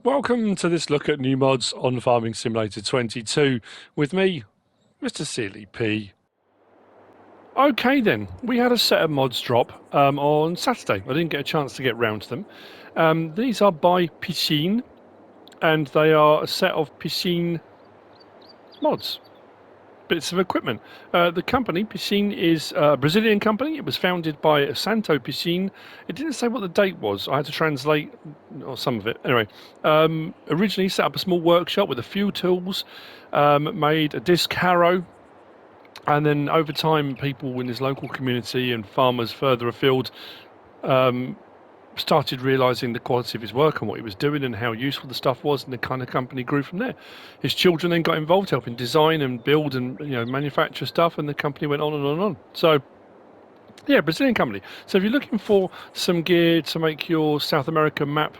Welcome to this look at new mods on Farming Simulator 22 with me, MrSealyp. Okay then, we had a set of mods drop on Saturday. I didn't get a chance to get round to them. These are by Piccin, and they are a set of Piccin mods. Bits of equipment. The company, Piccin, is a Brazilian company. It was founded by Santo Piccin. It didn't say what the date was. I had to translate or some of it. Anyway, originally set up a small workshop with a few tools, made a disc harrow, and then over time, people in his local community and farmers further afield started realising the quality of his work and what he was doing and how useful the stuff was, and the kind of company grew from there. His children then got involved, helping design and build and manufacture stuff, and the company went on and on and on. So yeah, Brazilian company. So if you're looking for some gear to make your South American map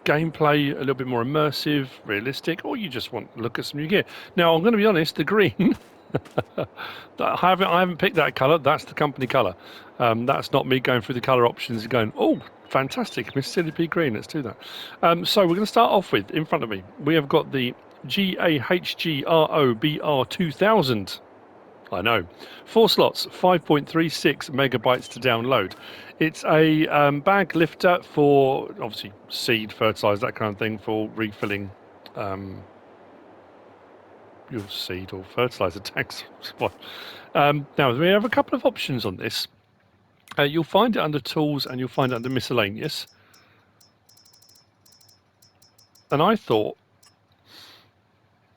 gameplay a little bit more immersive, realistic, or you just want to look at some new gear. Now I'm going to be honest, the green I haven't picked that colour. That's the company colour. That's not me going through the colour options and going, oh, fantastic, MrSealyp green. Let's do that. So we're going to start off with, in front of me, we have got the GAHG RO BR 2000. I know. 4 slots, 5.36 megabytes to download. It's a bag lifter for, obviously, seed, fertiliser, that kind of thing, for refilling your seed or fertiliser tanks. Now, we have a couple of options on this. You'll find it under Tools and you'll find it under Miscellaneous. And I thought,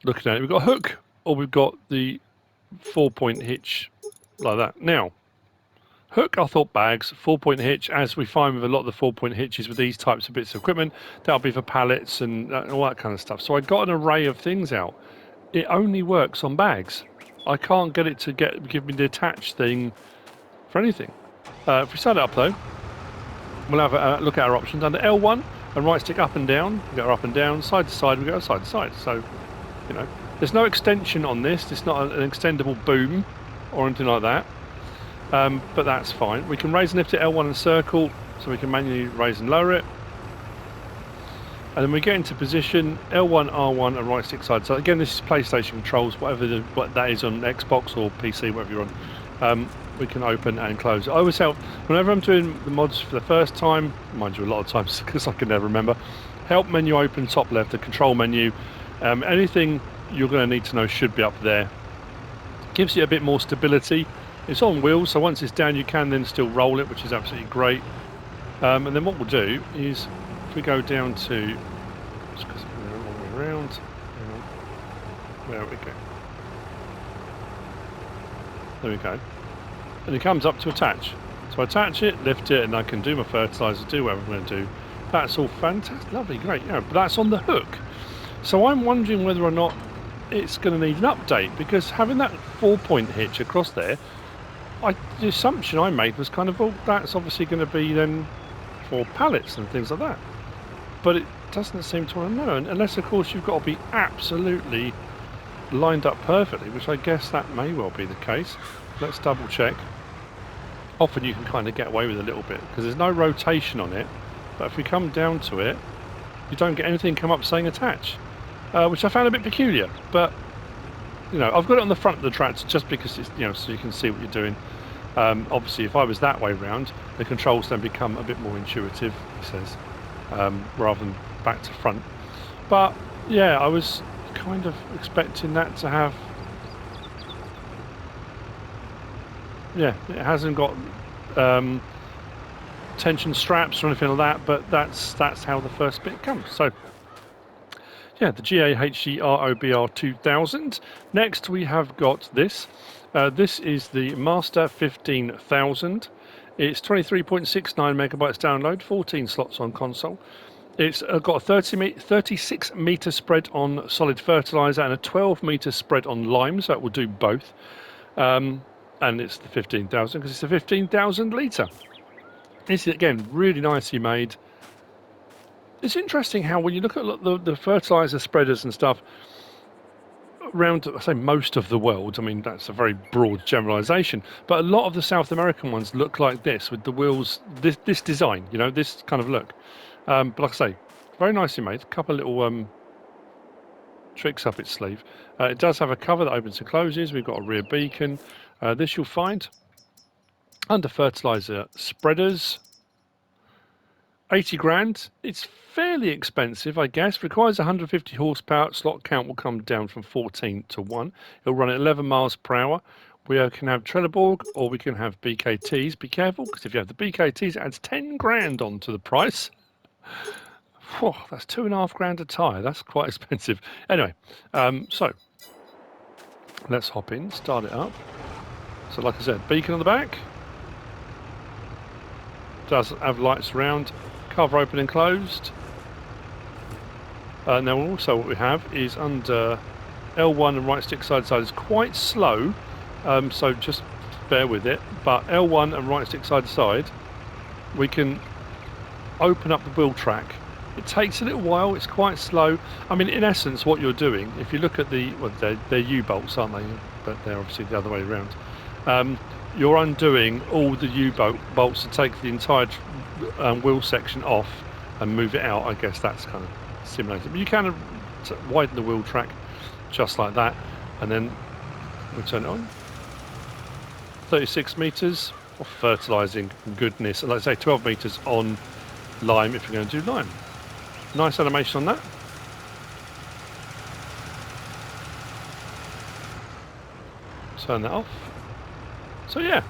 looking at it, we've got a hook or we've got the 4-point hitch like that. Now, hook, I thought bags, 4-point hitch, as we find with a lot of the 4-point hitches with these types of bits of equipment, that'll be for pallets and all that kind of stuff. So I got an array of things out. It only works on bags. I can't get it to give me the attached thing for anything. If we start it up though, we'll have a look at our options. Under L1 and right stick up and down, we go up and down, side to side, we go side to side. So, there's no extension on this. It's not an extendable boom or anything like that. But that's fine. We can raise and lift it L1 and circle, so we can manually raise and lower it. And then we get into position, L1, R1 and right stick side. So again, this is PlayStation controls, what that is on Xbox or PC, whatever you're on. We can open and close. I always help, whenever I'm doing the mods for the first time, mind you a lot of times because I can never remember, help menu open top left, the control menu. Anything you're going to need to know should be up there. Gives you a bit more stability. It's on wheels, so once it's down you can then still roll it, which is absolutely great. And then what we'll do is, if we go down to, just because we're all the way around, there we go. There we go. And it comes up to attach. So I attach it, lift it, and I can do my fertiliser, do whatever I'm going to do. That's all fantastic, lovely, great. But that's on the hook. So I'm wondering whether or not it's going to need an update, because having that 4-point hitch across there, the assumption I made was kind of, well, that's obviously going to be then for pallets and things like that. But it doesn't seem to want to know, unless of course you've got to be absolutely lined up perfectly, which I guess that may well be the case. Let's double check. Often you can kind of get away with a little bit because there's no rotation on it, but if we come down to it, you don't get anything come up saying attach, which I found a bit peculiar. But I've got it on the front of the tractor just because it's so you can see what you're doing. Obviously, if I was that way round, the controls then become a bit more intuitive, he says, rather than back to front. But yeah, I was kind of expecting that to have. Yeah, it hasn't got tension straps or anything like that, but that's how the first bit comes. So yeah, the GAHG RO BR 2000. Next we have got this. This is the Master 15000. It's 23.69 megabytes download, 14 slots on console. It's got a 36 metre spread on solid fertiliser and a 12 metre spread on lime, so it will do both. And it's the 15,000 because it's a 15,000 litre. This is, again, really nicely made. It's interesting how when you look at the fertiliser spreaders and stuff around, I say most of the world, I mean, that's a very broad generalisation, but a lot of the South American ones look like this with the wheels, this design, this kind of look. But like I say, Very nicely made. A couple of little tricks up its sleeve. It does have a cover that opens and closes. We've got a rear beacon. This you'll find under fertilizer spreaders. 80 grand. It's fairly expensive, I guess. Requires 150 horsepower. Slot count will come down from 14 to 1. It'll run at 11 miles per hour. We can have Trelleborg or we can have BKTs. Be careful, because if you have the BKTs, it adds 10 grand onto the price. Whew, that's 2.5 grand a tyre. That's quite expensive. Anyway, so let's hop in, start it up. So like I said, beacon on the back. Does have lights around. Cover open and closed. Now also what we have is under L1 and right stick side to side is quite slow, so just bear with it. But L1 and right stick side to side, we can open up the wheel track. It takes a little while, it's quite slow. I mean, in essence, what you're doing, if you look at the, well, they're U-bolts, aren't they? But they're obviously the other way around. You're undoing all the U-bolts to take the entire wheel section off and move it out. I guess that's kind of simulated. But you can widen the wheel track just like that, and then we'll turn it on. 36 metres of fertilising goodness. And like I say, 12 metres on lime if you're going to do lime. Nice animation on that. Turn that off. So yeah,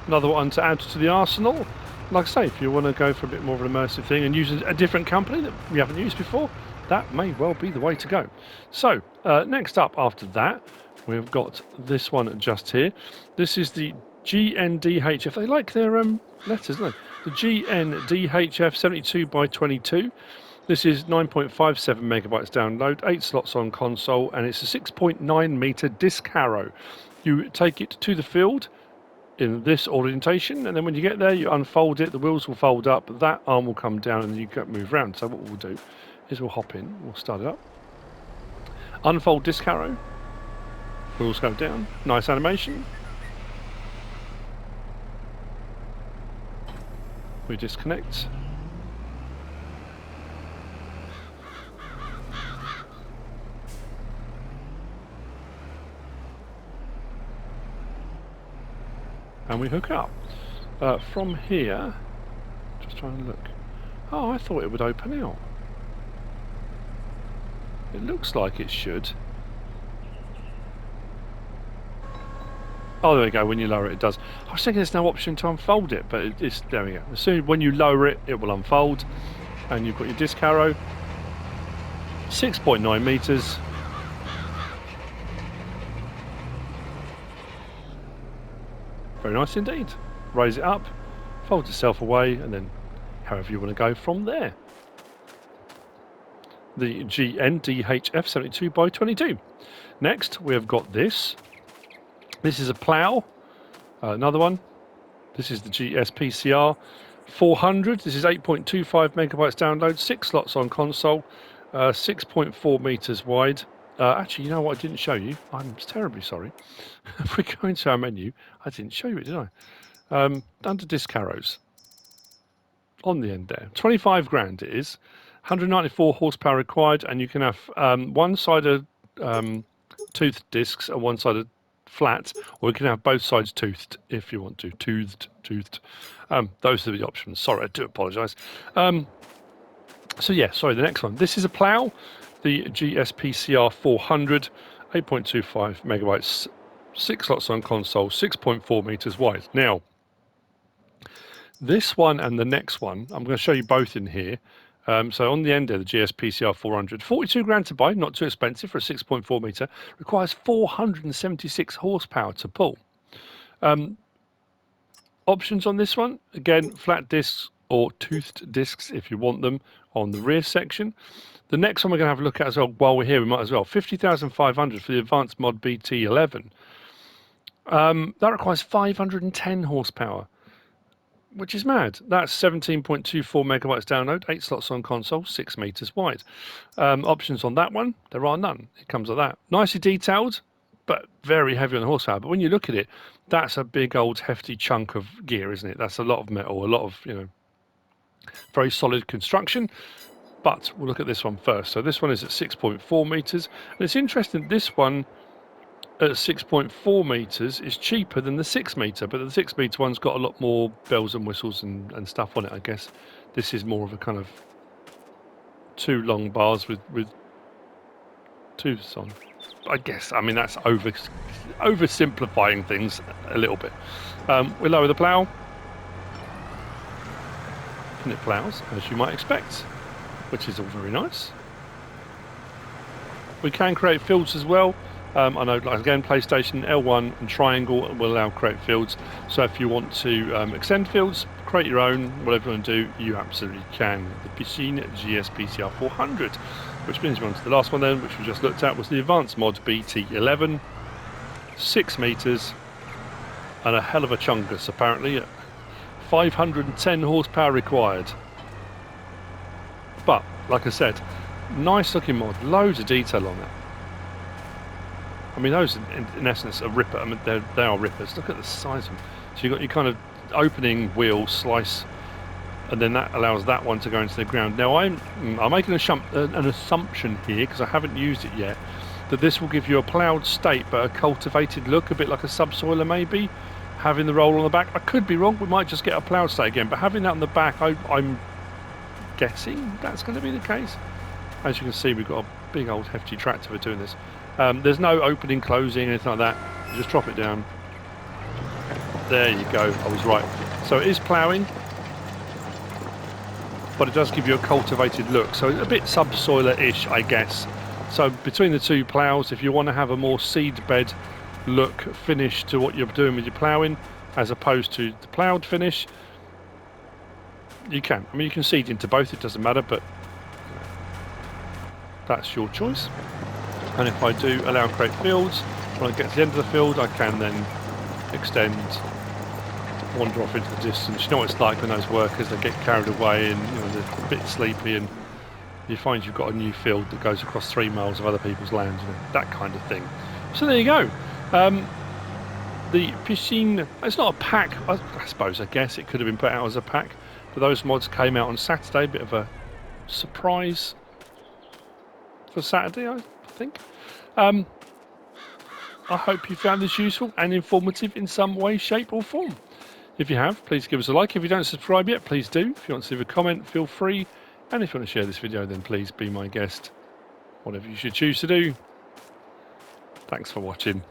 another one to add to the arsenal. Like I say, if you want to go for a bit more of an immersive thing and use a different company that we haven't used before, that may well be the way to go. So next up after that, we've got this one just here. This is the GNDHF. They like their letters, don't they? The GNDHF 72 by 22. This is 9.57 megabytes download, 8 slots on console, and it's a 6.9 meter disc harrow. You take it to the field in this orientation, and then when you get there, you unfold it, the wheels will fold up, that arm will come down, and you can move around. So what we'll do is we'll hop in, we'll start it up. Unfold disc harrow, wheels go down, nice animation. We disconnect. And we hook up. From here, just trying to look. Oh, I thought it would open out. It looks like it should. Oh, there we go. When you lower it, it does. I was thinking there's no option to unfold it, but it's there we go. As soon when you lower it, it will unfold, and you've got your disc harrow. 6.9 meters. Very nice indeed. Raise it up, folds itself away, and then however you want to go from there. The GNDHF 72 by 22. Next, we have got this. This is a plough. Another one. This is the GSPCR 400. This is 8.25 megabytes download, 6 slots on console, 6.4 meters wide. Actually, you know what I didn't show you? I'm terribly sorry. If we go into our menu, I didn't show you it, did I? Under disc harrows. On the end there. 25 grand it is. 194 horsepower required, and you can have one-sided toothed discs and one-sided flat, or you can have both sides toothed if you want to. Toothed. Those are the options. Sorry, I do apologise. So yeah, sorry, the next one. This is a plough. The GSPCR 400, 8.25 megabytes, 6 slots on console, 6.4 meters wide. Now, this one and the next one, I'm going to show you both in here. So on the end there, the GSPCR 400, 42 grand to buy, not too expensive for a 6.4 meter, requires 476 horsepower to pull. Options on this one, again, flat discs or toothed discs if you want them on the rear section. The next one we're going to have a look at as well, while we're here, we might as well. 50,500 for the Advanced Mod BT11. That requires 510 horsepower, which is mad. That's 17.24 megabytes download, 8 slots on console, 6 meters wide. Options on that one, there are none. It comes like that. Nicely detailed, but very heavy on the horsepower. But when you look at it, that's a big old hefty chunk of gear, isn't it? That's a lot of metal, a lot of, you know, Very solid construction. But we'll look at this one first. So this one is at 6.4 meters, and it's interesting. This one at 6.4 meters is cheaper than the 6 meter, but the 6 meter one's got a lot more bells and whistles and stuff on it. I guess this is more of a kind of 2 long bars with 2 on. I guess, I mean, that's oversimplifying things a little bit. We lower the plough, and it ploughs as you might expect, which is all very nice. We can create fields as well. I know, like, again, PlayStation, L1 and triangle will allow create fields. So if you want to extend fields, create your own, whatever you want to do, you absolutely can. The Piccin GSPCR 400, which brings me on to the last one then, which we just looked at, was the advanced mod BT11. 6 meters and a hell of a chungus, apparently. 510 horsepower required. But, like I said, nice looking mod, loads of detail on it. I mean, those in essence are ripper. I mean, they are rippers. Look at the size of them. So you've got your kind of opening wheel slice, and then that allows that one to go into the ground. Now I'm making an assumption here, because I haven't used it yet, that this will give you a ploughed state but a cultivated look, a bit like a subsoiler maybe, having the roll on the back. I could be wrong. We might just get a ploughed state again, but having that on the back, I'm guessing that's going to be the case. As you can see, we've got a big old hefty tractor for doing this. There's no opening, closing, anything like that. You just drop it down. There you go. I was right. So it is ploughing, but it does give you a cultivated look. So a bit subsoiler-ish, I guess. So between the 2 ploughs, if you want to have a more seed bed look finish to what you're doing with your ploughing, as opposed to the ploughed finish, you can. I mean, you can seed into both. It doesn't matter, but that's your choice. And if I do allow create fields, when I get to the end of the field, I can then extend, wander off into the distance. You know what it's like when those workers, they get carried away and, you know, they're a bit sleepy, and you find you've got a new field that goes across 3 miles of other people's lands, you know, that kind of thing. So there you go. The Piccin, it's not a pack, I suppose, I guess it could have been put out as a pack, but those mods came out on Saturday, a bit of a surprise for Saturday, I think. I hope you found this useful and informative in some way, shape or form. If you have, please give us a like. If you don't subscribe yet, please do. If you want to leave a comment, feel free. And if you want to share this video, then please be my guest. Whatever you should choose to do. Thanks for watching.